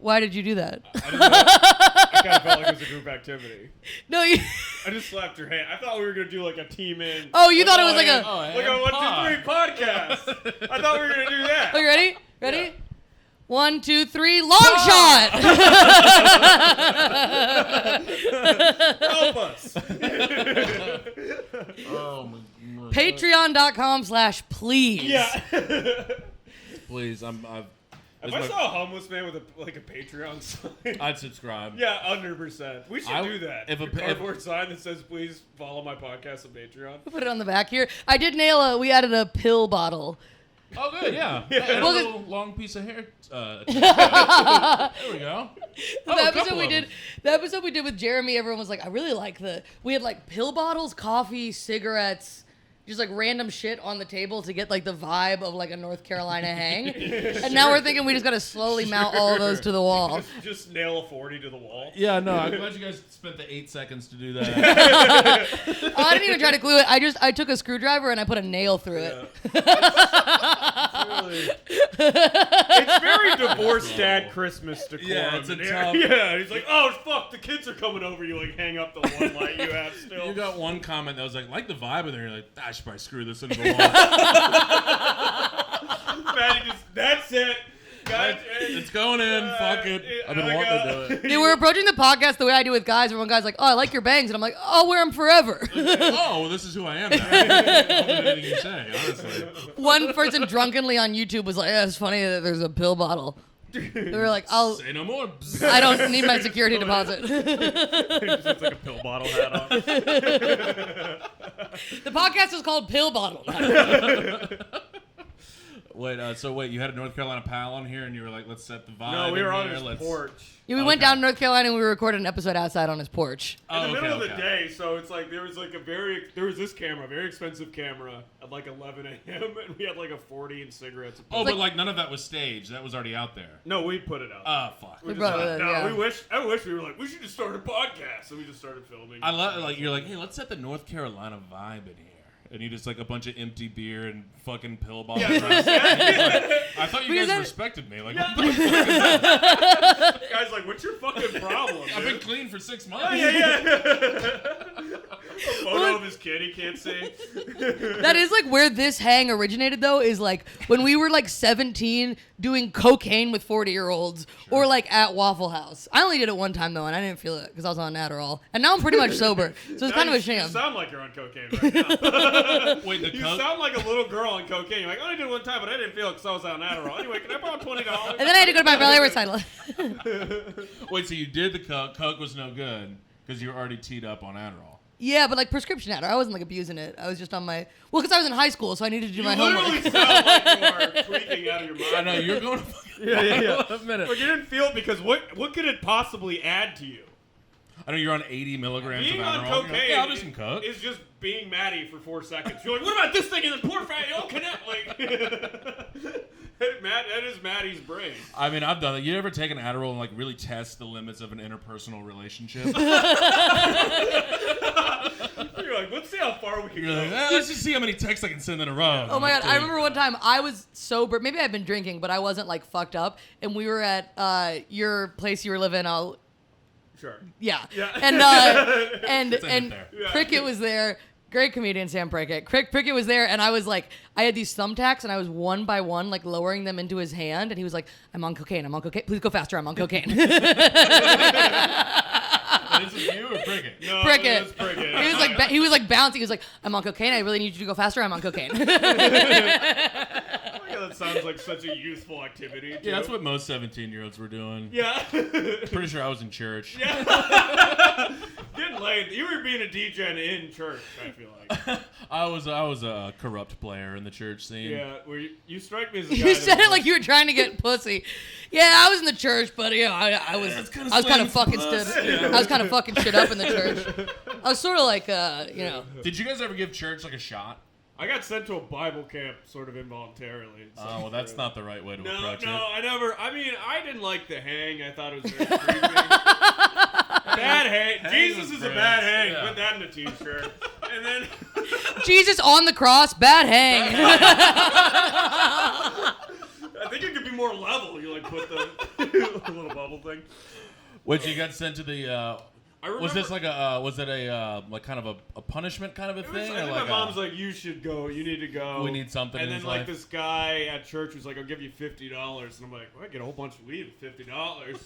Why did you do that? I kind of felt like it was a group activity. No, I just slapped your hand. I thought we were going to do like a team in. Oh, you thought it was like a 1, 2, 3 podcast. I thought we were going to do that. Oh, you ready? Ready? Yeah. 1, 2, 3, long shot! Help us. Oh, my God. Patreon.com/please. Yeah. Please, If I saw a homeless man with a Patreon sign, I'd subscribe. Yeah, 100%. We should do that. If a cardboard sign that says, please follow my podcast on Patreon. We'll put it on the back here. I did nail we added a pill bottle. Oh, good, yeah. And a little long piece of hair. There we go. The episode we did with Jeremy, everyone was like, I really like we had like pill bottles, coffee, cigarettes, just like random shit on the table to get like the vibe of like a North Carolina hang. And now we're thinking we just got to slowly mount all of those to the wall. Just nail a 40 to the wall. Yeah, no, I'm glad you guys spent the 8 seconds to do that. I didn't even try to glue it. I took a screwdriver and I put a nail through it. It's very divorced dad Christmas decorum. Yeah, it's a tough. Yeah, he's like, oh fuck, the kids are coming over. You like hang up the one light you have still. You got one comment that was like the vibe in there. You're like, I should probably screw this into the wall. Maddie just, that's it. It's going in. Fuck it. I've been wanting to do it. Dude, we're approaching the podcast the way I do with guys, where one guy's like, oh, I like your bangs. And I'm like, I'll wear them forever. Oh, well, this is who I am now. I'll do anything you say, honestly. One person drunkenly on YouTube was like, yeah, it's funny that there's a pill bottle. They were like, Say no more. I don't need my security deposit. It's like a pill bottle hat on. The podcast is called Pill Bottle. Wait, you had a North Carolina pal on here, and you were like, let's set the vibe. No, we were on here. his porch. Yeah, we went down to North Carolina and we recorded an episode outside on his porch. In the middle of the day, so it's like there was this camera, very expensive camera, at like 11 a.m. and we had like a 40 and cigarettes. Oh, but like none of that was staged. That was already out there. No, we put it out. Oh, fuck. We brought it in, yeah. I wish we were like, we should just start a podcast. So we just started filming. I love like you're like, hey, let's set the North Carolina vibe in here. And you just like a bunch of empty beer and fucking pill bottles. Yeah. I thought you guys respected me. Like, what the fuck is that? Guy's like, what's your fucking problem? I've been clean for 6 months. A photo of his kid he can't see. That is like where this hang originated, though, is like when we were like 17 doing cocaine with 40-year-olds or like at Waffle House. I only did it one time, though, and I didn't feel it because I was on Adderall. And now I'm pretty much sober, so it's kind of a shame. You sound like you're on cocaine right now. Wait, you sound like a little girl on cocaine. You're like, I only did it one time, but I didn't feel it because I was on Adderall. Anyway, can I borrow $20? And then I had to go to my ballet recital. Wait, so you did the coke. Coke was no good because you were already teed up on Adderall. Yeah, but like prescription Adderall. I wasn't like abusing it. I was just on my... Well, because I was in high school, so I needed to do my homework. You literally sound like you are tweaking out of your mind. I know, you're going to... Yeah. A minute. But you didn't feel it because what could it possibly add to you? I know you're on 80 milligrams being of Adderall. on cocaine, like, yeah, I'll do some coke. Is just being Maddie for 4 seconds. You're like, what about this thing? And then poor fat, it'll connect. Like, that is Maddie's brain. I mean, I've done it. You ever take an Adderall and like really test the limits of an interpersonal relationship? You're like, let's see how far we can go. Like, let's just see how many texts I can send in a row. Oh my God, I remember one time I was sober. Maybe I'd been drinking, but I wasn't like fucked up. And we were at your place you were living. Sure. Yeah. And Prickett was there. Great comedian, Sam Prickett. Prickett was there, and I was like, I had these thumbtacks, and I was one by one, like, lowering them into his hand, and he was like, I'm on cocaine. Please go faster. I'm on cocaine. This is you or Prickett? No, Prickett. It was Prickett. He was like bouncing. He was like, I'm on cocaine. I really need you to go faster. I'm on cocaine. That sounds like such a youthful activity. Yeah, that's what most 17-year-olds were doing. Yeah. Pretty sure I was in church. Yeah. Getting laid. You were being a DJ in church, I feel like. I was a corrupt player in the church scene. Yeah, you strike me as a guy. You said it like you were trying to get pussy. Yeah, I was in the church, but you know, I was kind of fucking shit up in the church. I was sort of like, you know. Did you guys ever give church like a shot? I got sent to a Bible camp sort of involuntarily. Oh, well, that's not the right way to approach it. No, I didn't like the hang. I thought it was very creepy. Bad hang. Jesus is a bad hang. Yeah. Put that in a t-shirt. And then... Jesus on the cross, bad hang. think it could be more level. You like put the little bubble thing. What you got sent to the? Was this like was it a like kind of a punishment kind of a thing? I think my mom's like, you should go. You need to go. We need something. And in then his like life. this guy at church was like, I'll give you $50, and I'm like, well, I get a whole bunch of weed with $50.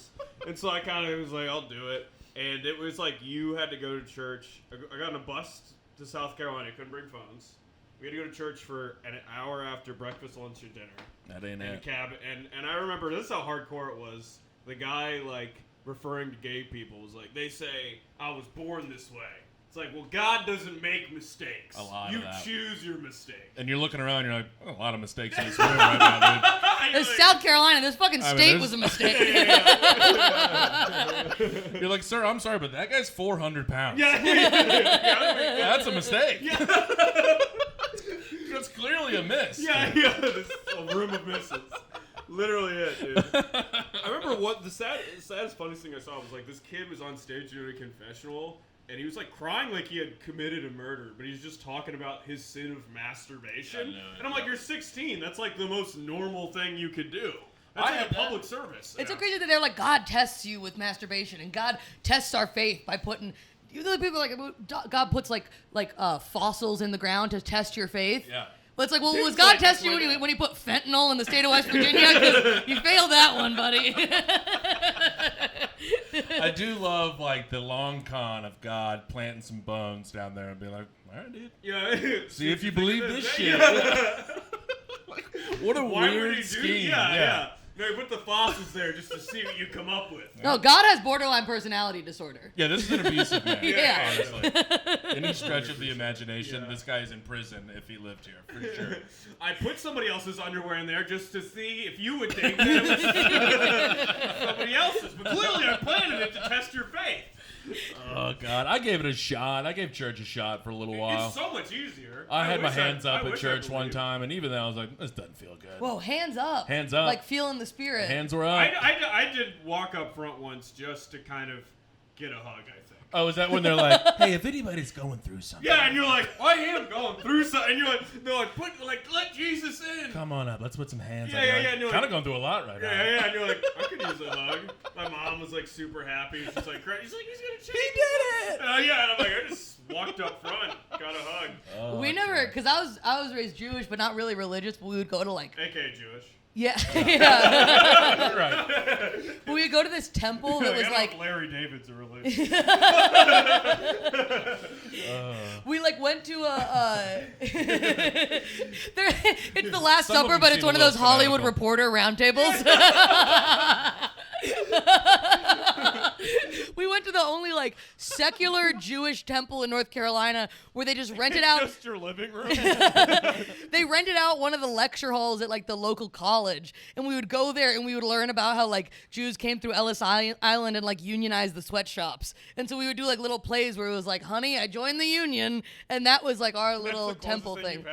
And so I kind of was like, I'll do it. And it was like you had to go to church. I got on a bus to South Carolina. Couldn't bring phones. We had to go to church for an hour after breakfast, lunch, and dinner. That ain't in it. A cab. And I remember this is how hardcore it was. The guy like referring to gay people was like, they say I was born this way. It's like, well, God doesn't make mistakes. A lot you of that. choose your mistakes. And you're looking around, you're like, oh, a lot of mistakes in this room right now, This South Carolina, this fucking state was a mistake. dude. You're like, sir, I'm sorry, but that guy's 400 pounds. Yeah, That's a mistake. Yeah. That's clearly a miss. Yeah, this a room of misses. Literally it, dude. I remember what the saddest, funniest thing I saw was like this kid was on stage doing a confessional, and he was like crying like he had committed a murder, but he's just talking about his sin of masturbation. And I'm like, you're 16. That's like the most normal thing you could do. That's like a public service. It's so crazy that they're like, God tests you with masturbation, and God tests our faith by putting. You know, people like God puts like fossils in the ground to test your faith. Yeah. But it's like, well, was God testing you when he put fentanyl in the state of West Virginia? Because you failed that one, buddy. I do love like the long con of God planting some bones down there and be like, all right, dude. Yeah. See if you believe this shit. Like, what a Why would weird he scheme. Yeah. No, you put the fossils there just to see what you come up with. No, God has borderline personality disorder. Yeah, this is an abusive man. Yeah. Honestly. Any stretch of the imagination, this guy is in prison if he lived here, for sure. I put somebody else's underwear in there just to see if you would think that it was somebody else's. But clearly I planted it to test your faith. Oh, God. I gave it a shot. I gave church a shot for a little while. It's so much easier. I had my hands up at church one time, and even then I was like, this doesn't feel good. Whoa, hands up. Hands up. Like feeling the spirit. Hands were up. I did walk up front once just to kind of get a hug, I think. Oh, is that when they're like, hey, if anybody's going through something. Yeah, and you're like, I am going through something. And you're like, they're like, let Jesus in. Come on up. Let's put some hands on Yeah. And you're kind like, of going through a lot right now. Yeah. And you're like, I could use a hug. My mom was like super happy. She's like, he's gonna change. He did it. And I'm like, I just walked up front, got a hug. Oh, We never, because I was raised Jewish, but not really religious. But we would go to like. AKA Jewish. Yeah. Right. We would go to this temple that was like. Larry David's a religion. We like went to it's the Last Some of Supper, them but it's seem one a of those little Hollywood fanatical. Reporter roundtables. We went to the only like secular Jewish temple in North Carolina where they just rented out. Just your living room. They rented out one of the lecture halls at like the local college, and we would go there and we would learn about how like Jews came through Ellis Island and like unionized the sweatshops. And so we would do like little plays where it was like, "Honey, I joined the union," and that was like our little temple thing.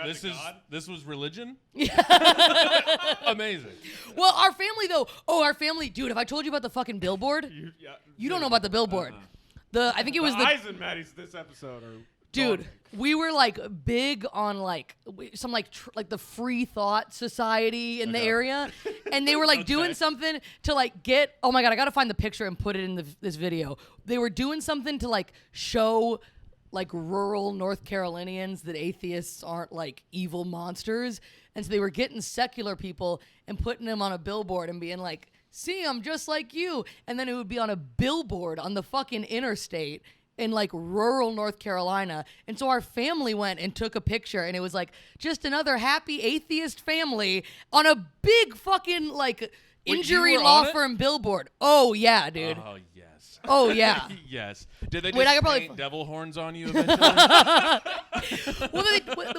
This was religion? Amazing. Well, our family, dude, have I told you about the fucking billboard? You don't know about the billboard. I think it was the eyes in Maddie's this episode are dude. talking. We were like big on like some like the Free Thought Society in the area, and they were like doing something to like get. Oh my god, I gotta find the picture and put it in this video. They were doing something to like show like rural North Carolinians that atheists aren't like evil monsters, and so they were getting secular people and putting them on a billboard and being like, "See, I'm just like you," and then it would be on a billboard on the fucking interstate in like rural North Carolina. And so our family went and took a picture, and it was like just another happy atheist family on a big fucking like injury law firm billboard. Oh yeah, dude. Oh yes. Oh yeah. Yes. Did they just Wait, I could probably paint devil horns on you eventually? Well,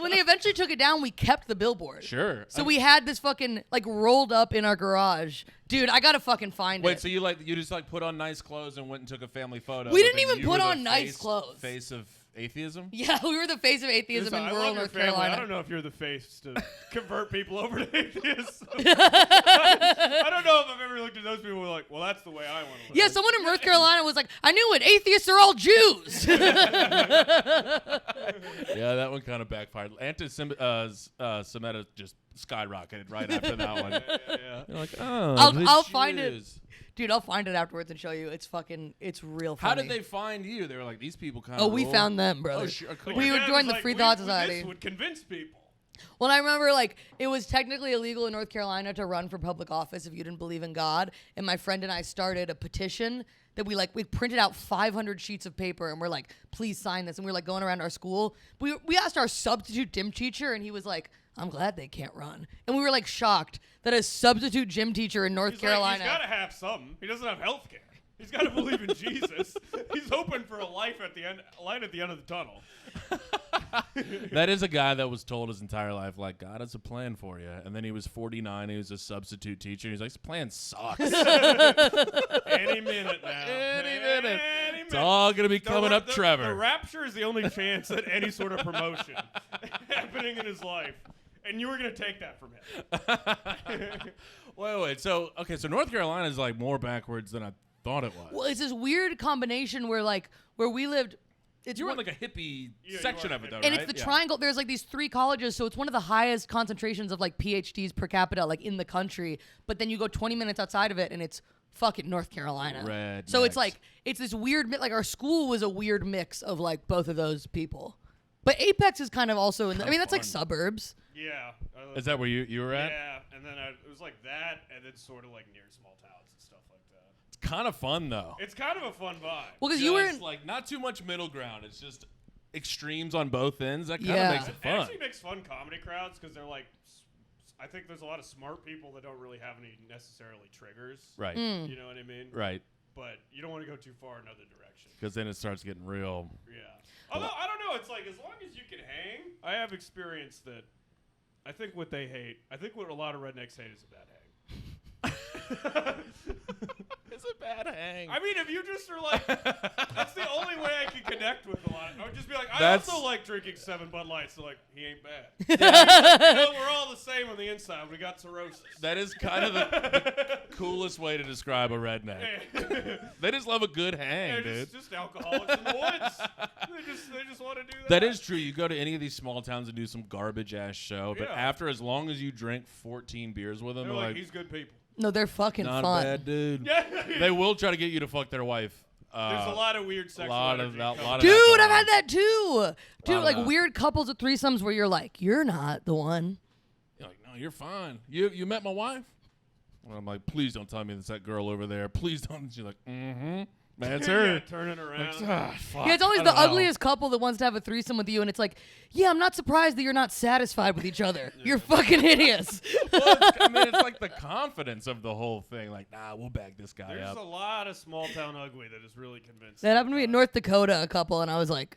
when they eventually took it down, we kept the billboard. Sure. So we had this fucking like rolled up in our garage. Dude, I gotta fucking find it. Wait, so you just like put on nice clothes and went and took a family photo? We but didn't then even you put were the on nice clothes. Face of atheism? Yeah, we were the face of atheism in rural North Carolina. I don't know if you're the face to convert people over to atheists. I don't know if I've ever looked at those people and like, well, That's the way I want to live. Yeah, someone in North Carolina was like, I knew it. Atheists are all Jews. Yeah, that one kind of backfired. Anti-Semitic just skyrocketed right after that one. Yeah. You're like, oh, I'll find it. Dude, I'll find it afterwards and show you. It's real funny. How did they find you? They were like, these people kind of. Oh, we found them, brother. Oh, sure. Cool. We would join the Free Thought Society. This would convince people. Well, I remember, like, it was technically illegal in North Carolina to run for public office if you didn't believe in God. And my friend and I started a petition that we printed out 500 sheets of paper and we're like, please sign this. And we were like going around our school. We asked our substitute gym teacher and he was like, I'm glad they can't run. And we were like shocked that a substitute gym teacher in North Carolina. He's got to have something. He doesn't have health care. He's got to believe in Jesus. He's hoping for a light at the end of the tunnel. That is a guy that was told his entire life, like, God has a plan for you. And then he was 49. He was a substitute teacher. He's like, this plan sucks. Any minute now. Any minute. It's all going to be coming up, Trevor. The rapture is the only chance at any sort of promotion happening in his life. And you were going to take that from him. Wait. So North Carolina is like more backwards than I thought it was. Well, it's this weird combination where we lived. You were in like a hippie section of it, though, and right? it's the triangle. There's like these 3 colleges, so it's one of the highest concentrations of like PhDs per capita, like in the country. But then you go 20 minutes outside of it, and it's fucking North Carolina. Rednecks. So it's like this weird. Like our school was a weird mix of like both of those people. But Apex is kind of also in. That's like suburbs. Yeah. Is that where you were at? Yeah, and then it was like that, and then sort of like near small towns and stuff like that. It's kind of fun though. It's kind of a fun vibe. Well, because you were in like not too much middle ground. It's just extremes on both ends. That kind of makes it fun. It actually makes fun comedy crowds because they're like, I think there's a lot of smart people that don't really have any necessarily triggers. Right. You know what I mean? Right. But you don't want to go too far in other direction. Because then it starts getting real. Yeah. Although, I don't know. It's like, as long as you can hang, I have experienced that. I think what they hate, I think what a lot of rednecks hate is a bad hang. It's a bad hang. I mean, if you just are like, that's the only way I can connect with a lot. I would just be like, I also like drinking 7 Bud Lights. So like, he ain't bad. We're all the same on the inside. We got cirrhosis. That is kind of the coolest way to describe a redneck. They just love a good hang, dude. It's just alcoholics in the woods. They just want to do that. That is true. You go to any of these small towns and do some garbage ass show, but after, as long as you drink 14 beers with them, they're like, he's good people. No, they're fucking not fun. a bad dude. Yeah. They will try to get you to fuck their wife. There's a lot of weird sexual energy. Dude, I've had that too. Dude, like weird couples of threesomes where you're like, you're not the one. You're like, no, you're fine. You met my wife? And I'm like, please don't tell me it's that girl over there. Please don't. She's like, mm-hmm. That's her. Turning around. Like, fuck. Yeah, it's always the ugliest couple that wants to have a threesome with you, and it's like, yeah, I'm not surprised that you're not satisfied with each other. You're fucking idiots. Well, it's like the confidence of the whole thing. Like, nah, we'll bag this guy There's up. a lot of small town ugly that is really convincing. That happened to me in North Dakota, a couple, and I was like,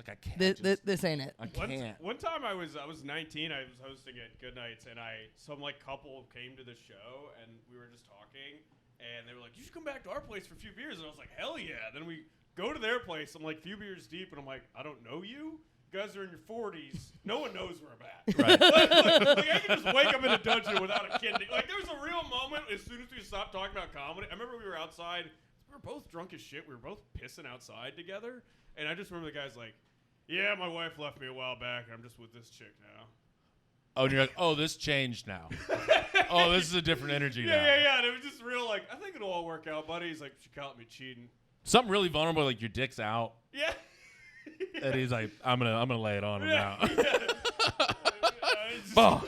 I can't. This ain't it. I can't. One time I was 19. I was hosting at Good Nights, and some couple came to the show, and we were just talking. And they were like, you should come back to our place for a few beers. And I was like, hell yeah. Then we go to their place. I'm like, few beers deep. And I'm like, I don't know you. You guys are in your 40s. No one knows where I'm at. Right. like, I can just wake up in a dungeon without a kid. Like, there was a real moment as soon as we stopped talking about comedy. I remember we were outside. We were both drunk as shit. We were both pissing outside together. And I just remember the guy's like, yeah, my wife left me a while back. And I'm just with this chick now. Oh, and you're like, oh, this changed now. Oh, this is a different energy now. Yeah. And it was just real like, I think it'll all work out, buddy. He's like, she caught me cheating. Something really vulnerable, like your dick's out. Yeah. And he's like, I'm gonna lay it on him now. Fuck.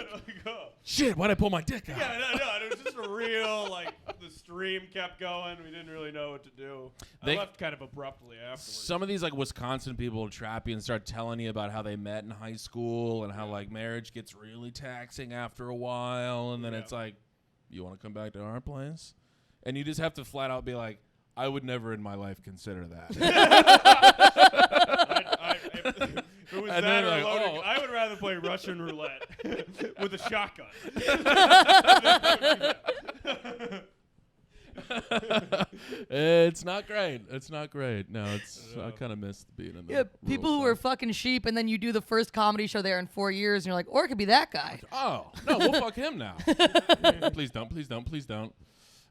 Shit, why'd I pull my dick out? Yeah, no. It was just a real, the stream kept going. We didn't really know what to do. I left kind of abruptly afterwards. Some of these, Wisconsin people will trap you and start telling you about how they met in high school and how, marriage gets really taxing after a while. And then it's like, you want to come back to our place? And you just have to flat out be like, I would never in my life consider that. If it was that or loaded, I would rather play Russian roulette with a shotgun. It's not great. No, I kind of miss being in the people who are fucking sheep, and then you do the first comedy show there in 4 years, and you're like, or it could be that guy. Oh, no, we'll fuck him now. Please don't.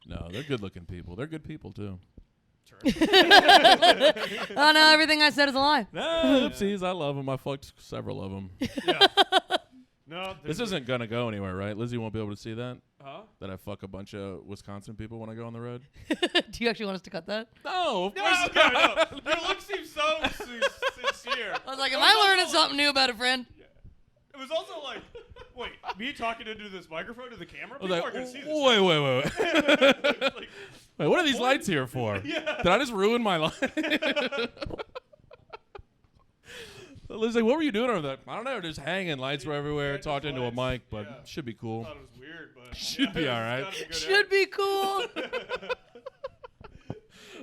No, they're good-looking people. They're good people too. Oh no, everything I said is a lie. No, oopsies. I love them. I fucked several of them. Yeah. No, This isn't gonna go anywhere, right? Lizzie won't be able to see that. Huh? That I fuck a bunch of Wisconsin people when I go on the road. Do you actually want us to cut that? No, of No, course okay, not. no. Your look seems so sincere. I was like, am I learning something new about a friend? It was also like, wait, me talking into this microphone to the camera? I was People like, are going to see this. wait. Like, Wait, what are these lights here for? Yeah. Did I just ruin my life? Liz, like, what were you doing over there? I don't know, just hanging. Lights were everywhere. Yeah, Talked just into a lights. mic, but Yeah. should be I cool. thought it was weird, but Should be all right. Should be cool.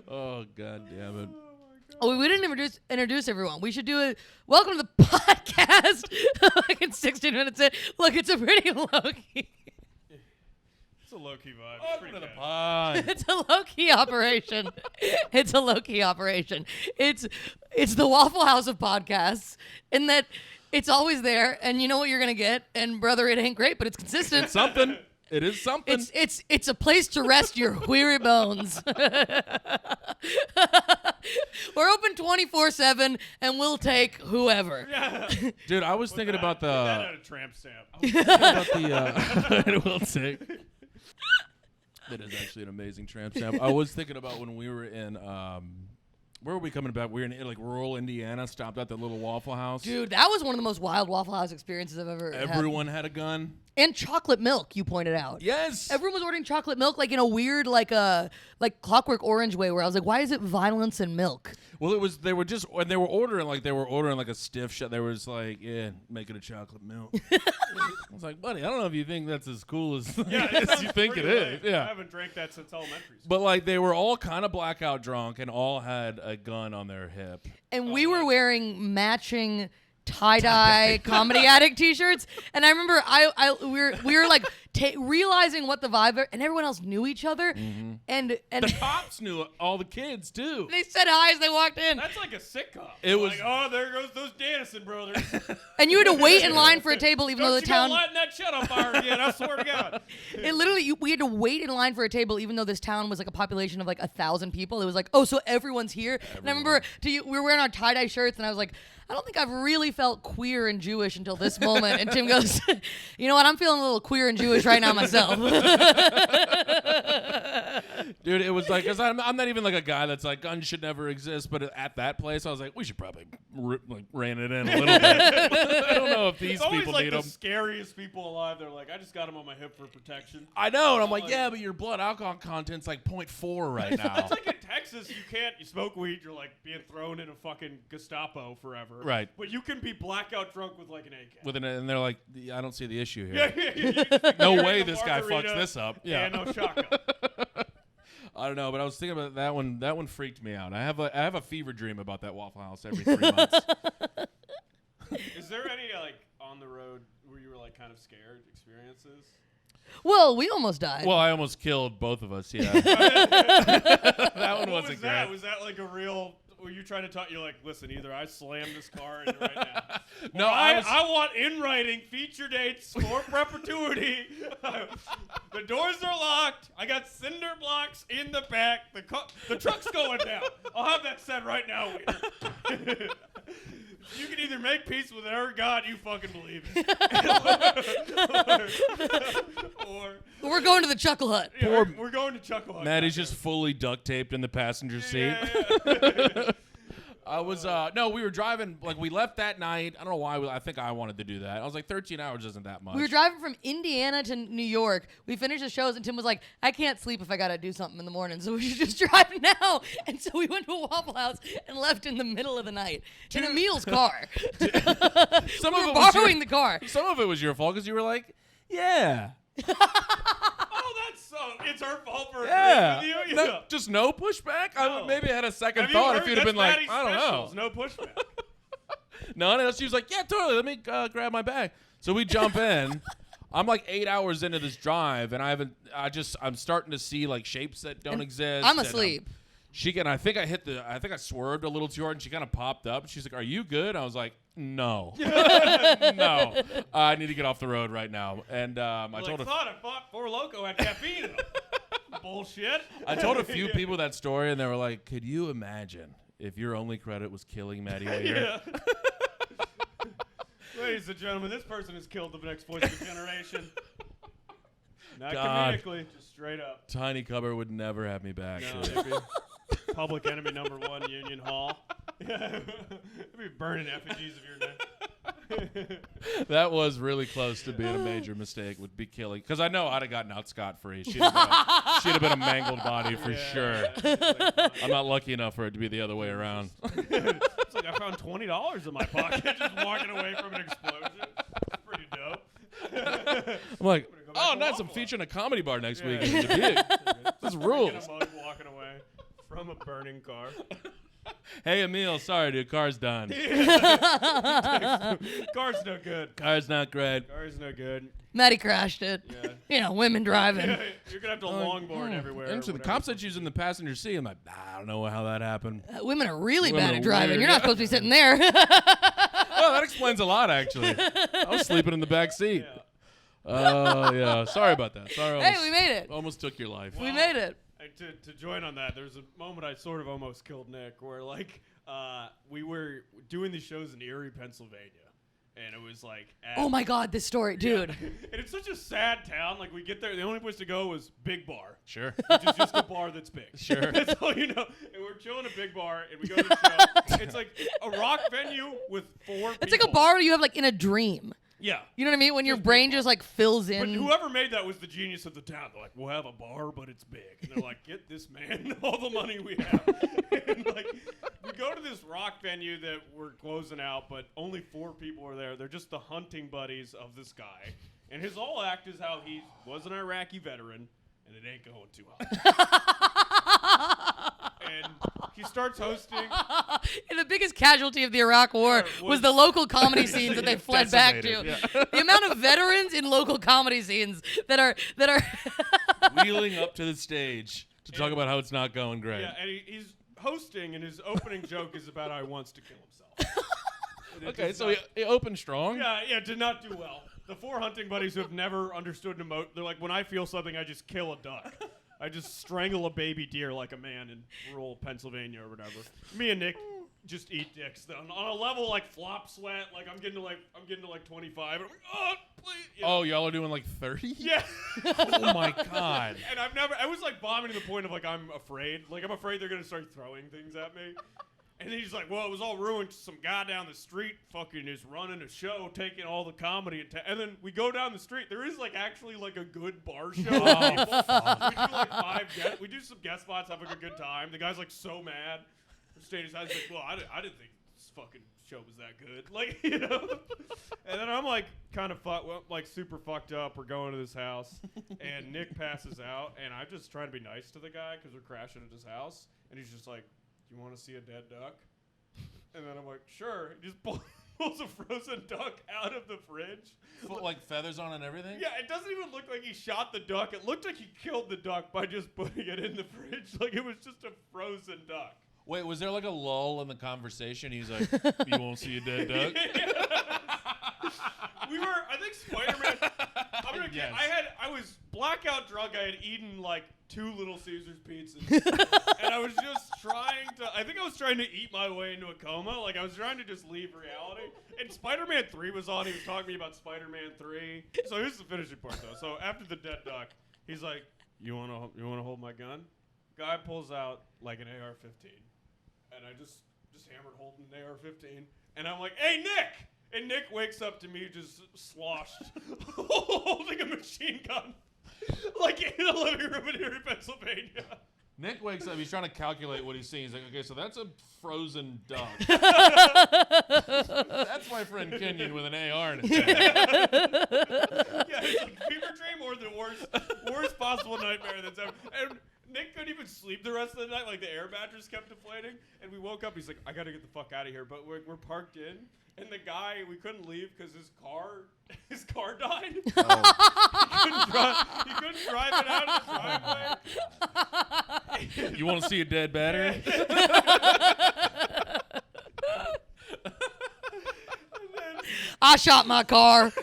Oh, god damn it. Oh, we didn't introduce everyone. We should do it. Welcome to the podcast. Like in 16 minutes in. Look, it's a pretty low-key. It's a low-key vibe. Welcome to the pod. It's a low-key operation. It's a low-key operation. It's the Waffle House of podcasts in that it's always there, and you know what you're going to get. And, brother, it ain't great, but it's consistent. It's something. It is something. It's a place to rest your weary bones. We're open 24/7, and we'll take whoever. Yeah. Dude, I was thinking about That had a tramp stamp. it will take. That is actually an amazing tramp stamp. I was thinking about when we were in where were we coming back? We were in like rural Indiana, stopped at the little Waffle House. Dude, that was one of the most wild Waffle House experiences I've ever had. Everyone had a gun. And chocolate milk, you pointed out. Yes. Everyone was ordering chocolate milk like in a weird like Clockwork Orange way where I was like, why is it violence and milk? Well, it was they were ordering like a stiff shot. They was like, yeah, make it a chocolate milk. I was like, buddy, I don't know if you think that's as cool as, as you think it is. Yeah. I haven't drank that since elementary school. But like they were all kind of blackout drunk and all had a gun on their hip. And we were wearing matching tie-dye Comedy Addict t-shirts, and I remember we were like realizing what the vibe, and everyone else knew each other, and The cops knew all the kids too. they said hi as they walked in, That's like a sitcom. It was- like, oh, there goes those Dennison brothers. and you had to wait in line for a table even though Don't the you town. go lighting that shit on fire again, I swear to God. It literally, we had to wait in line for a table, even though this town was like a population of like 1,000 people. It was like, oh, so everyone's here. And I remember we were wearing our tie-dye shirts, and I was like, I don't think I've really felt queer and Jewish until this moment. And Tim goes, you know what? I'm feeling a little queer and Jewish right now myself. Dude, it was like, because I'm not even like a guy that's like, guns should never exist. But at that place, I was like, we should probably rein it in a little bit. I don't know if these It's always people like need the them. scariest people alive. They're like, I just got them on my hip for protection. I know. And I'm like, like- yeah, but your blood alcohol content's like 0.4 right now. It's like in Texas, you smoke weed, you're like being thrown in a fucking Gestapo forever. Right. But you can be blackout drunk with like an AK. And they're like, I don't see the issue here. Yeah. No You're way in a this guy margarita fucks this up. Yeah. And no shotgun. I don't know, but I was thinking about that one. That one freaked me out. I have a fever dream about that Waffle House every 3 months. Is there any like on the road where you were like kind of scared experiences? Well, we almost died. Well, I almost killed both of us. Yeah. That one What wasn't was that? great. Was that like a real? Were you trying to talk? You're like, listen, either I slam this car in right now. No, Or I was- I want in writing feature dates for perpetuity. The doors are locked. I got cinder blocks in the back. The truck's going down. I'll have that said right now, waiter. You can either make peace with whatever God you fucking believe in, or We're going to the Chuckle Hut. yeah, we're going to Chuckle Hut. Maddie's just fully duct taped in the passenger seat. Yeah. I was we were driving, like we left that night. I don't know why. I think I wanted to do that. I was like, 13 hours isn't that much. We were driving from Indiana to New York. We finished the shows, and Tim was like, I can't sleep if I got to do something in the morning, so we should just drive now. And so we went to a Waffle House and left in the middle of the night in Emil's car. Some We of were it was borrowing the car. Some of it was your fault because you were like, yeah. Oh, that's so. It's her fault for Yeah. agreeing with you. No, just no pushback. No. I maybe had a second Have thought you if you'd have heard? been like, That's I don't Maddie's know. specials, No pushback. No, she was like, yeah, totally. Let me grab my bag. So we jump in. I'm like 8 hours into this drive, and I'm starting to see like shapes that don't exist. I'm and, asleep. I think I swerved a little too hard, and she kind of popped up. She's like, "Are you good?" I was like, "No, no, I need to get off the road right now." And I told her, I thought Four Loko had caffeine in them. bullshit. I told a few people that story, and they were like, "Could you imagine if your only credit was killing Maddie Weir?" Ladies and gentlemen, this person has killed the next voice of the generation. Not God. comedically, just straight up. Tiny Cupboard would never have me back. No, shit. it'd be Public Enemy #1, Union Hall. It'd be burning effigies of your name. That was really close to being a major mistake. Would be killing, because I know I'd have gotten out scot-free. She'd have been a mangled body for sure. I'm not lucky enough for it to be the other way around. It's like I found $20 in my pocket just walking away from an explosion. It's pretty dope. I'm like, back to nice. I'm Waffle featuring a comedy bar next week. Yeah. This In rules. a mug walking away from a burning car. Hey, Emil, sorry, dude. Car's done. Car's no good. Car's not great. Car's no good. Maddie crashed it. Yeah. You know, women driving. You're going to have to longboard everywhere. Interesting. The cops said she was in the passenger seat. I'm like, I don't know how that happened. Women are really Women bad are at driving. weird, You're not yeah. supposed to be sitting there. Well, that explains a lot, actually. I was sleeping in the back seat. Yeah. Oh, yeah. Sorry about that. Sorry. Hey, we made it. Almost took your life. We made it. To join on that, there's a moment I sort of almost killed Nick where, like, we were doing these shows in Erie, Pennsylvania. And it was like... Oh, my God, this story. Dude. Yeah. And it's such a sad town. Like, we get there, the only place to go was Big Bar. Sure. Which is just a bar that's big. Sure. That's all you know. And we're chilling at Big Bar, and we go to the show. It's like a rock venue with 4 people. It's like a bar you have, like, in a dream. Yeah. You know what I mean? When your brain just, like, fills in. But whoever made that was the genius of the town. They're like, we'll have a bar, but it's big. And they're like, get this man all the money we have. And, like, we go to this rock venue that we're closing out, but only 4 people are there. They're just the hunting buddies of this guy. And his whole act is how he was an Iraqi veteran, and it ain't going too hot. And he starts hosting. And the biggest casualty of the Iraq War was the local comedy scenes that they fled back to. Yeah. The amount of veterans in local comedy scenes that are Wheeling up to the stage to talk about how it's not going great. Yeah, and he's hosting, and his opening joke is about how he wants to kill himself. Okay, so he opened strong. Yeah, did not do well. The 4 hunting buddies who have never understood an emote, they're like, when I feel something, I just kill a duck. I just strangle a baby deer like a man in rural Pennsylvania or whatever. Me and Nick just eat dicks on a level like flop sweat. Like I'm getting to like 25. And I'm like, oh, please. You know? Oh, y'all are doing like 30? Yeah. Oh my God. And I was like bombing to the point of like I'm afraid. Like I'm afraid they're gonna start throwing things at me. And then he's like, well, it was all ruined. Some guy down the street fucking is running a show, taking all the comedy. And then we go down the street. There is, like, actually, like, a good bar show. We do, like, 5 guests. We do some guest spots, having a good time. The guy's, like, so mad. The stage is like, well, I didn't think this fucking show was that good. Like, you know? And then I'm, like, kind of super fucked up. We're going to this house. And Nick passes out. And I'm just trying to be nice to the guy because we're crashing at his house. And he's just like, do you want to see a dead duck? And then I'm like, sure. He just pulls a frozen duck out of the fridge. Like feathers on and everything? Yeah, it doesn't even look like he shot the duck. It looked like he killed the duck by just putting it in the fridge. Like it was just a frozen duck. Wait, was there like a lull in the conversation? He's like, you won't see a dead duck? I think Spider-Man. Yes. I was blackout drunk. I had eaten like 2 Little Caesars pizzas. And I was just trying to eat my way into a coma. Like I was trying to just leave reality. And Spider-Man 3 was on. He was talking to me about Spider-Man 3. So here's the finishing part though. So after the dead duck, he's like, you wanna hold my gun? Guy pulls out like an AR-15. And I just hammered holding an AR-15. And I'm like, hey Nick! And Nick wakes up to me just sloshed, holding a machine gun, like in a living room in Erie, Pennsylvania. Nick wakes up, he's trying to calculate what he's seeing. He's like, okay, so that's a frozen duck. That's my friend Kenyon with an AR in his hand. Yeah, it's like fever dream or the worst possible nightmare that's ever. And Nick couldn't even sleep the rest of the night. Like the air mattress kept deflating. And we woke up, he's like, I gotta get the fuck out of here. But we're parked in. And the guy, we couldn't leave because his car died. Oh. He couldn't drive it out of the driveway. You want to see a dead battery? I shot my car.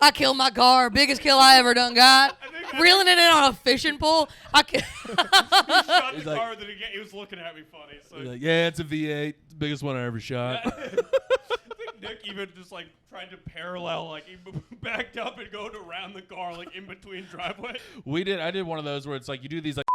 I killed my car. Biggest kill I ever done got. reeling it in on a fishing pole. He shot the car, then he was looking at me funny. So like, yeah, it's a V8, biggest one I ever shot. I think Nick even just like tried to parallel, like he backed up and going around the car, like in between driveways. I did one of those where it's like you do these like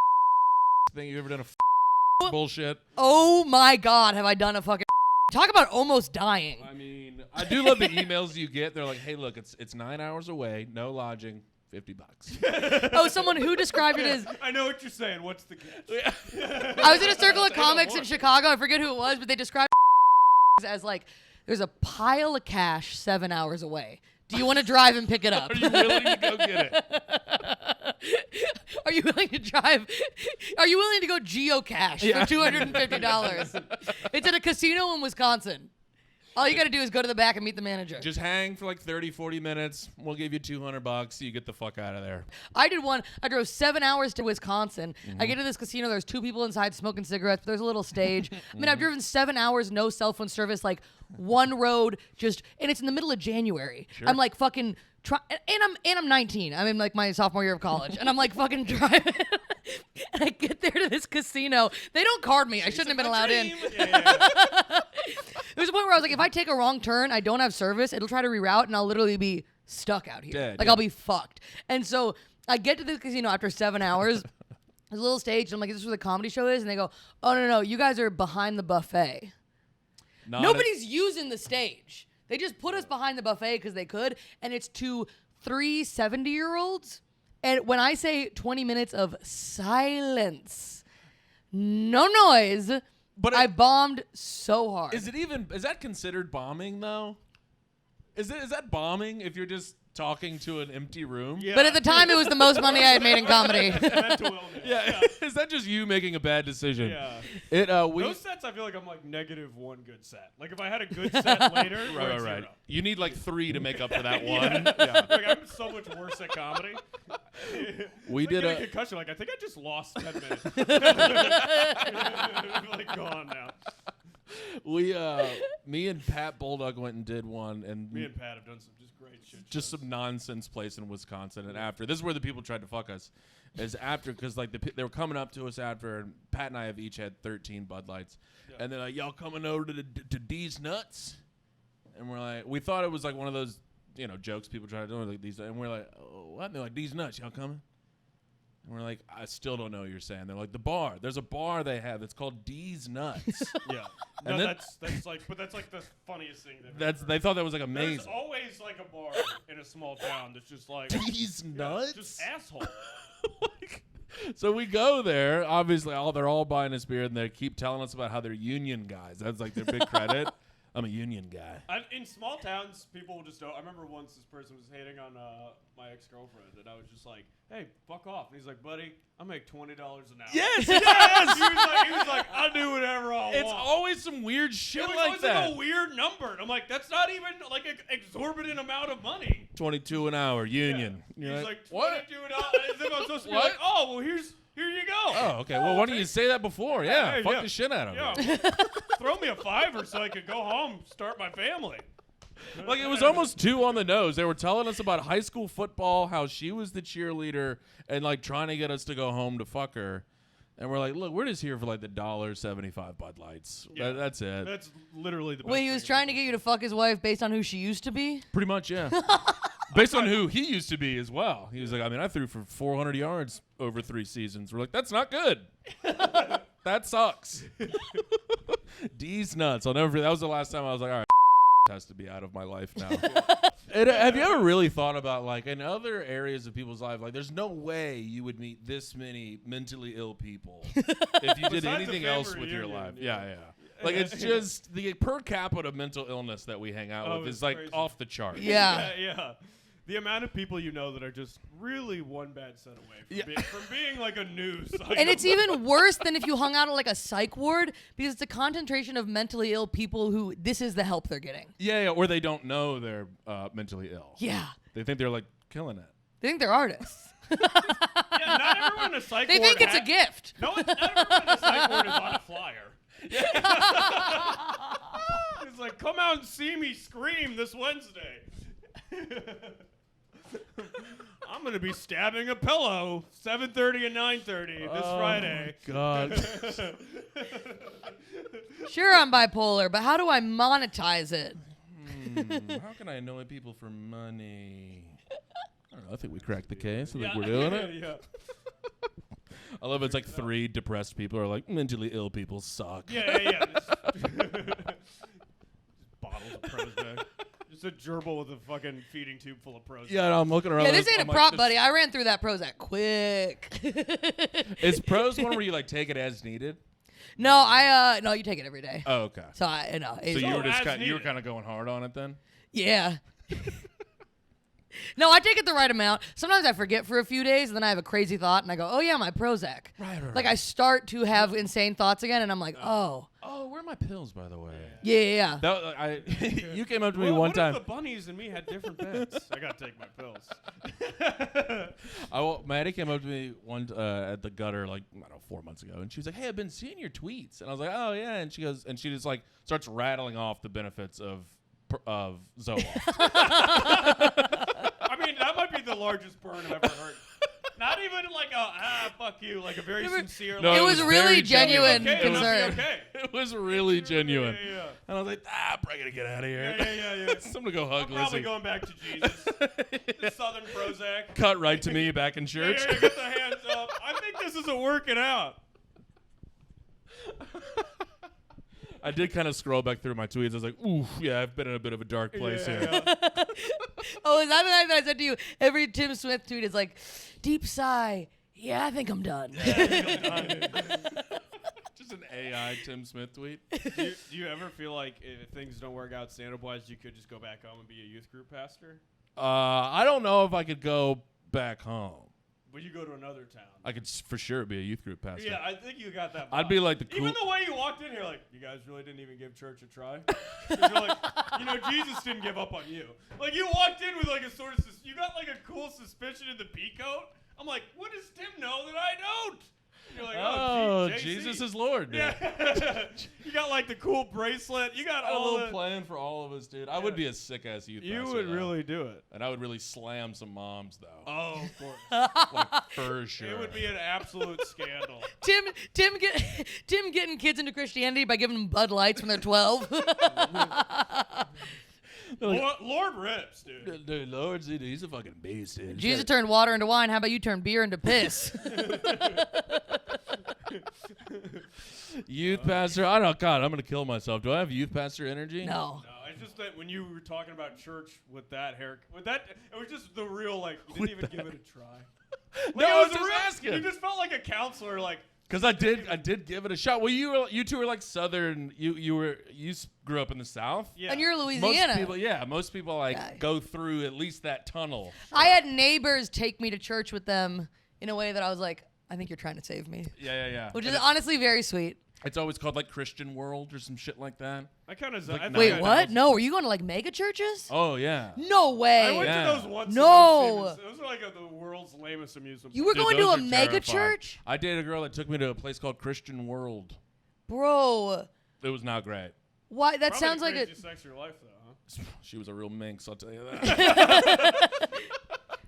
thing. You ever done a bullshit? Oh my God, have I done a fucking talk about almost dying? I mean, I do love the emails you get. They're like, hey, look, it's 9 hours away, no lodging, $50. Oh, someone who described it as. I know what you're saying. What's the catch? I was in a circle of comics in Chicago. I forget who it was, but they described as like, there's a pile of cash 7 hours away. Do you want to drive and pick it up? Are you willing to go get it? Are you willing to drive? Are you willing to go geocache for $250? It's at a casino in Wisconsin. All you got to do is go to the back and meet the manager. Just hang for like 30, 40 minutes. We'll give you $200. You get the fuck out of there. I did one. I drove 7 hours to Wisconsin. I get to this casino. There's 2 people inside smoking cigarettes. But there's a little stage. I mean, I've driven 7 hours, no cell phone service, like one road, and it's in the middle of January. Sure. I'm like fucking and I'm 19. I'm in like my sophomore year of college, and I'm like fucking driving. And I get there to this casino. They don't card me. I shouldn't have been allowed in. There was a point where I was like, if I take a wrong turn, I don't have service, it'll try to reroute, and I'll literally be stuck out here. Dead, I'll be fucked. And so I get to the casino after 7 hours. There's a little stage, and I'm like, is this where the comedy show is? And they go, oh, no, you guys are behind the buffet. Nobody's using the stage. They just put us behind the buffet because they could, and it's to 3 70-year-olds. And when I say 20 minutes of silence, no noise, but I bombed so hard. Is that considered bombing though? Is that bombing if you're just talking to an empty room? Yeah. But at the time, it was the most money I had made in comedy. Mental illness. Yeah. Is that just you making a bad decision? Yeah. Those sets, I feel like I'm like -1 good set. Like if I had a good set later, right. You need like 3 to make up for that one. Yeah. Like I'm so much worse at comedy. We did a concussion. Like I think I just lost 10 minutes. Like gone now. Me and Pat Bulldog went and did one, and me and Pat have done some just great shit. Just some nonsense place in Wisconsin, and after this is where the people tried to fuck us, is after because like they were coming up to us after, and Pat and I have each had 13 Bud Lights, and they're like, y'all coming over to D's Nuts, and we're like, we thought it was like one of those jokes people try to do like these, and we're like, oh, what? And they're like, D's Nuts, y'all coming? And we're like, I still don't know what you're saying. They're like, the bar. There's a bar they have that's called D's Nuts. Yeah. And no, that's like the funniest thing they thought that was like amazing. There's always like a bar in a small town that's just like D's Nuts? Just asshole. So we go there. Obviously, they're all buying us beer, and they keep telling us about how they're union guys. That's like their big credit. I'm a union guy. In small towns, people will just don't. I remember once this person was hating on my ex-girlfriend, and I was just like, hey, fuck off. And he's like, buddy, I make $20 an hour. Yes! He was like, I do whatever I want. It's always some weird shit like that. It was like a weird number. And I'm like, that's not even like an exorbitant amount of money. 22 an hour, union. Yeah. He's like, 22 what? an hour. As if I'm supposed to be like, oh, well, here you go. Oh, okay. Well, why didn't you say that before? Yeah, fuck the shit out of me. Throw me a $5 so I could go home, start my family. Like, it was almost 2 on the nose. They were telling us about high school football, how she was the cheerleader, and, like, trying to get us to go home to fuck her. And we're like, look, we're just here for, like, the $1.75 Bud Lights. Yeah. That's it. That's literally the best Wait, he was trying to get you to fuck his wife based on who she used to be? Pretty much, yeah. Based on who he used to be as well. He was like, I mean, I threw for 400 yards over 3 seasons. We're like, that's not good. That sucks. D's Nuts. I'll never forget. That was the last time I was like, all right, has to be out of my life now. And, have you ever really thought about, like, in other areas of people's life, like, there's no way you would meet this many mentally ill people if you did anything else with your life. Yeah. Like, it's just the per capita mental illness that we hang out with is, like, crazy. Off the chart. Yeah. The amount of people that are just really one bad set away from being like a news psycho. And it's even worse than if you hung out at like a psych ward because it's a concentration of mentally ill people who this is the help they're getting. Yeah, or they don't know they're mentally ill. Yeah. They think they're like killing it. They think they're artists. Yeah, not everyone in a psych ward. They think it's a gift. No, not everyone in a psych ward is on a flyer. It's like, come out and see me scream this Wednesday. I'm gonna be stabbing a pillow 7:30 and 9:30 this Friday. God. Sure, I'm bipolar, but how do I monetize it? How can I annoy people for money? I don't know. I think we cracked the case. I think we're doing it. Yeah. I love it's like 3 depressed people are like, mentally ill people suck. Yeah. Just bottles of Prozac. Just a gerbil with a fucking feeding tube full of Prozac. Yeah, no, I'm looking around. Yeah, this like, ain't a prop, buddy. I ran through that Prozac quick. Is Pros one where you like take it as needed? No, no, you take it every day. Oh, okay. So I, So you were just you were kind of going hard on it then? Yeah. No, I take it the right amount. Sometimes I forget for a few days, and then I have a crazy thought, and I go, "Oh yeah, my Prozac." Right. Like I start to have insane thoughts again, and I'm like, "Oh." Oh, where are my pills, by the way? Yeah. That, you came up to me one time. What if the bunnies and me had different beds? I gotta take my pills. Maddie came up to me at the gutter like I don't know 4 months ago, and she was like, "Hey, I've been seeing your tweets," and I was like, "Oh yeah," and she goes, and she just like starts rattling off the benefits of Zoloft. I mean, that might be the largest burn I've ever heard. Not even like fuck you, like a very sincere. No, it was really very genuine okay, concern. Okay. It was really genuine. Yeah. And I was like, I'm probably going to get out of here. Yeah. I'm going to go hug I'm probably Lizzie. going back to Jesus. The Southern Prozac. Cut right to me back in church. Yeah, get the hands up. I think this isn't working out. I did kind of scroll back through my tweets. I was like, oof, yeah, I've been in a bit of a dark place here. Oh, is that the night that I said to you? Every Tim Smith tweet is like, deep sigh. Yeah, I think I'm done. Just an AI Tim Smith tweet. Do you ever feel like if things don't work out stand-up-wise, you could just go back home and be a youth group pastor? I don't know if I could go back home. But you go to another town. I could for sure be a youth group pastor. Yeah, I think you got that vibe. I'd be like the cool... Even the way you walked in here, like, you guys really didn't even give church a try? 'Cause you're like, Jesus didn't give up on you. Like, you walked in with, like, a sort of... You got, like, a cool suspicion in the pea coat. I'm like, what does Tim know that I don't? And you're like, Jesus is Lord, dude. Yeah. You got, like, the cool bracelet. You got a all little plan for all of us, dude. I would be a sick-ass youth pastor. You would really do it. And I would really slam some moms, though. Oh, of course. Like, for sure. It would be an absolute scandal. Tim getting kids into Christianity by giving them Bud Lights when they're 12. Lord rips, dude. Dude, Lord, he's a fucking beast, dude. Jesus turned water into wine. How about you turn beer into piss? Youth pastor? I don't. God, I'm gonna kill myself. Do I have youth pastor energy? No. No, it's just that when you were talking about church with that haircut, it was just the real like. You didn't even give it a try. No, I was just asking. You just felt like a counselor, like. Because I did give it a shot. Well, you two were like Southern. You grew up in the South. Yeah. And you're Louisiana. Most people go through at least that tunnel. I had neighbors take me to church with them in a way that I was like, I think you're trying to save me. Yeah. Which is honestly very sweet. It's always called like Christian World or some shit like that. I kind of wait. What? No, were you going to like mega churches? Oh yeah. No way. I went to those once. No. Those are like the world's lamest amusement. You were going to a mega church? I dated a girl that took me to a place called Christian World. Bro. It was not great. Why? That Probably sounds like a sex of your life, though, huh? She was a real minx, I'll tell you that.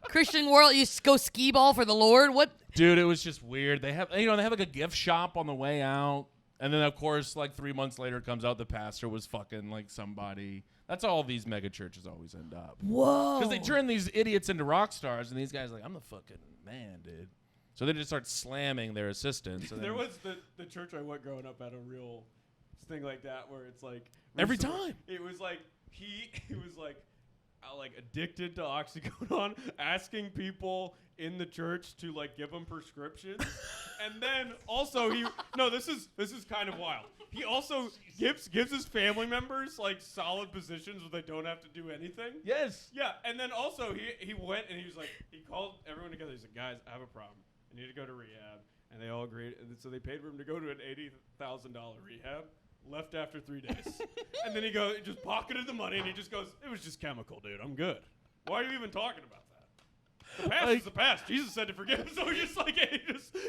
Christian World. You go skee ball for the Lord? What? Dude, it was just weird. They have like a gift shop on the way out. And then, of course, like 3 months later, it comes out the pastor was fucking like somebody. That's all these mega churches always end up. Whoa. Because they turn these idiots into rock stars, and these guys are like, I'm the fucking man, dude. So they just start slamming their assistants. And there was the church I went growing up at a real thing like that where it's like every time. It was like he was like addicted to oxycodone, asking people in the church to like give him prescriptions, and then also this is kind of wild. He also gives his family members like solid positions where they don't have to do anything. Yes. Yeah, and then also he went and he was like he called everyone together. He's like, guys, I have a problem. I need to go to rehab, and they all agreed. And so they paid for him to go to an $80,000 rehab. Left after 3 days. And then he just pocketed the money, and he just goes, it was just chemical, dude. I'm good. Why are you even talking about that? The past is the past. Jesus said to forgive him, so he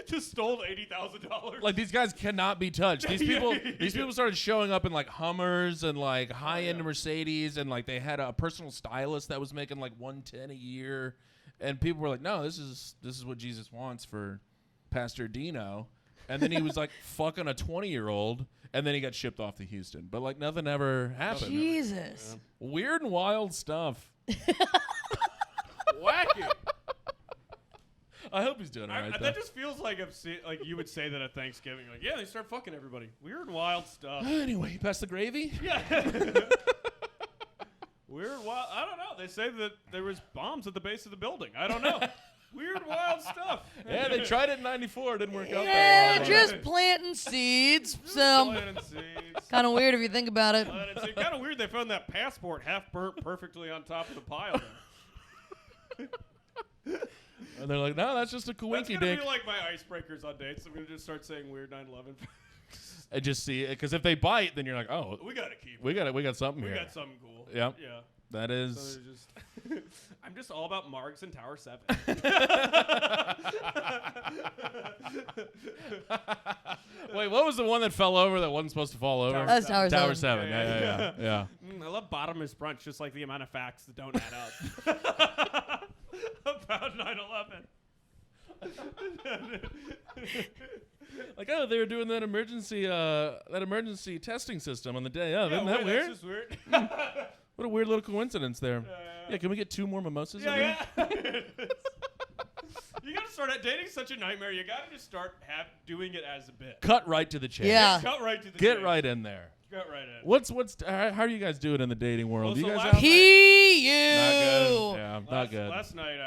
just stole $80,000. Like, these guys cannot be touched. These people started showing up in like Hummers and like high-end Mercedes, and like they had a personal stylist that was making like $110 a year. And people were like, no, this is what Jesus wants for Pastor Dino. And then he was like fucking a 20-year-old, and then he got shipped off to Houston. But like nothing ever happened. Jesus. Yeah. Weird and wild stuff. Wacky. I hope he's doing all right. That just feels like like you would say that at Thanksgiving. Like, yeah, they start fucking everybody. Weird and wild stuff. Anyway, you pass the gravy? Yeah. Weird, wild. I don't know. They say that there was bombs at the base of the building. I don't know. Weird, wild stuff. Yeah, they tried it in '94. It didn't work out Yeah, that well. just planting seeds. So Planting seeds. kind of weird if you think about it. It's kind of weird they found that passport half burnt perfectly on top of the pile there. And they're like, no, that's just a That's coinky going to dink. be like my icebreakers on dates. I'm going to just start saying weird 9/11. And just see it, because if they bite, then you're like, oh, We got to keep it. we got something We here. got something cool. Yeah. Yeah. That So is. they're just I'm just all about Margs and Tower 7. Wait, what was the one that fell over that wasn't supposed to fall over? That's Tower 7. Tower 7. Yeah. I love bottomless brunch, just like the amount of facts that don't add up about 9/11. Like, oh, they were doing that emergency testing system on the day of. Isn't that That's weird? just weird. What a weird little coincidence there. Yeah, can we get 2 more mimosas? over here? You gotta start dating such a nightmare. You gotta just start doing it as a bit. Cut right to the chase. Yeah. Cut right to the Get chase. right in there. Get right in. How are you guys doing in the dating world? Well, You so guys last out? P.U. Not good. Yeah, not good. Last night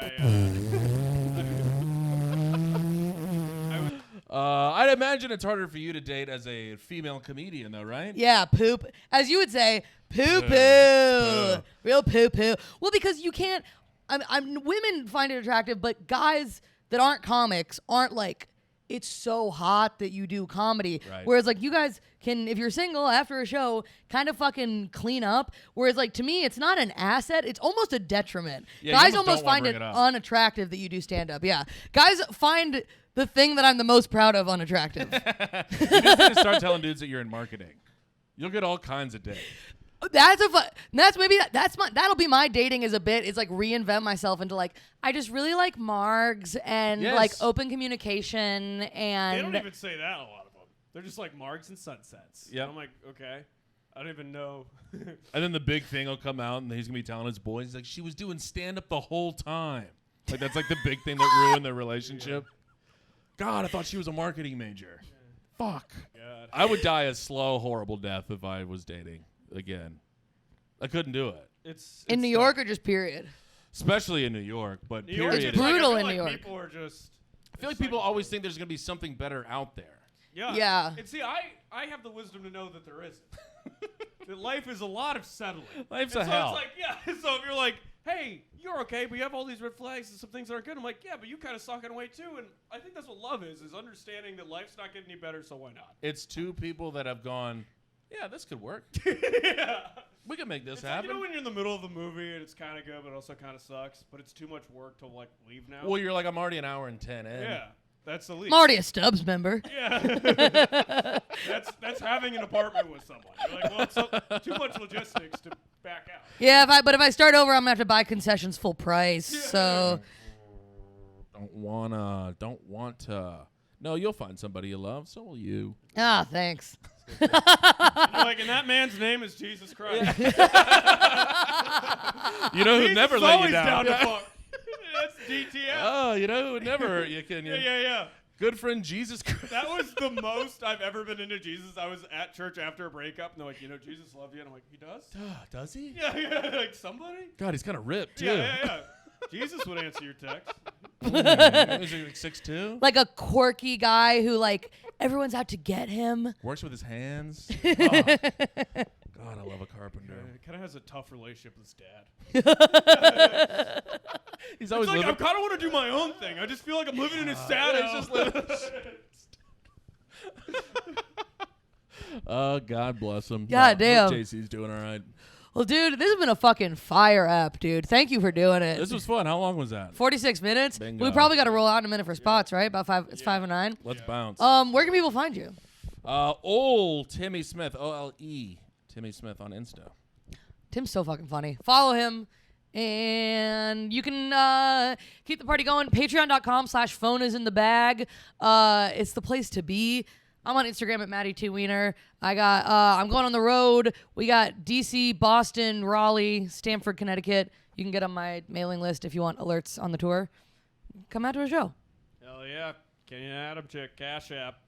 I'd imagine it's harder for you to date as a female comedian, though, right? Yeah, poop. As you would say, poo poo. Poo. Real poo poo. Well, because you can't. Women find it attractive, but guys that aren't comics aren't like, it's so hot that you do comedy. Right. Whereas, like, you guys can, if you're single after a show, kind of fucking clean up. Whereas, like, to me, it's not an asset. It's almost a detriment. Yeah, Guys you almost don't wanna find bring it it up. unattractive that you do stand up. Yeah. Guys find the thing that I'm the most proud of unattractive. You just need to start telling dudes that you're in marketing. You'll get all kinds of dates. That'll be my dating as a bit. It's like reinvent myself into like, I just really like margs and Yes. like open communication they and don't even say that, a lot of them. They're just like Margs and Sunsets. Yep. I'm like, okay. I don't even know. And then the big thing will come out, and he's gonna be telling his boys, he's like, she was doing stand up the whole time. Like that's like the big thing that ruined their relationship. God, I thought she was a marketing major. Fuck. God. I would die a slow, horrible death if I was dating again. I couldn't do it, It's in New York or just period. especially in New York. But New York period. It's brutal I feel in like New York. People are just. I feel like people always think there's gonna be something better out there. Yeah. Yeah. And see, I have the wisdom to know that there isn't. That life is a lot of settling. Life's And a so hell. It's like, yeah. So if you're like, hey, you're okay, but you have all these red flags and some things that aren't good. I'm like, yeah, but you kind of suck in a way too. And I think that's what love is understanding that life's not getting any better, so why not? It's 2 people that have gone, yeah, this could work. Yeah. We can make this It's like, happen. you know when you're in the middle of the movie and it's kind of good, but also kind of sucks, but it's too much work to like leave now. Well, you're like, I'm already an hour and 10 in. Yeah, that's the least. I'm already a Stubbs member. Yeah. that's having an apartment with someone. You're like, well, it's too much logistics to back out. Yeah, but if I start over, I'm gonna have to buy concessions full price. So Don't want to. No, you'll find somebody you love. So will you. thanks. You're like, and that man's name is Jesus Christ. You know who'd Jesus never is let you always down. to fuck. That's DTF. Oh, you know who would never hurt you, can you? Yeah. Good friend Jesus Christ. That was the most I've ever been into Jesus. I was at church after a breakup, and they're like, Jesus loved you. And I'm like, he does? Does he? Yeah, like somebody? God, he's kind of ripped, too. Yeah. Jesus would answer your text. Is he like 6'2"? Like a quirky guy who like everyone's out to get him. Works with his hands. Oh. God, I love a carpenter. He kind of has a tough relationship with his dad. He's It's always like, I living. kind of want to do my own thing. I just feel like I'm living in his shadow. he's just living- Oh, God bless him. God damn. JC's doing all right. Well, dude, this has been a fucking fire app, dude. Thank you for doing it. This was fun. How long was that? 46 minutes. Bingo. We probably got to roll out in a minute for spots, right? About 5. It's 5 and 9. Let's bounce. Where can people find you? Old Timmy Smith, OLE Timmy Smith on Insta. Tim's so fucking funny. Follow him. And you can keep the party going. Patreon.com/phone is in the bag. It's the place to be. I'm on Instagram at Maddie T. Wiener. I'm going on the road. We got DC, Boston, Raleigh, Stamford, Connecticut. You can get on my mailing list if you want alerts on the tour. Come out to a show. Hell yeah. Kenny and Adam chick, Cash App.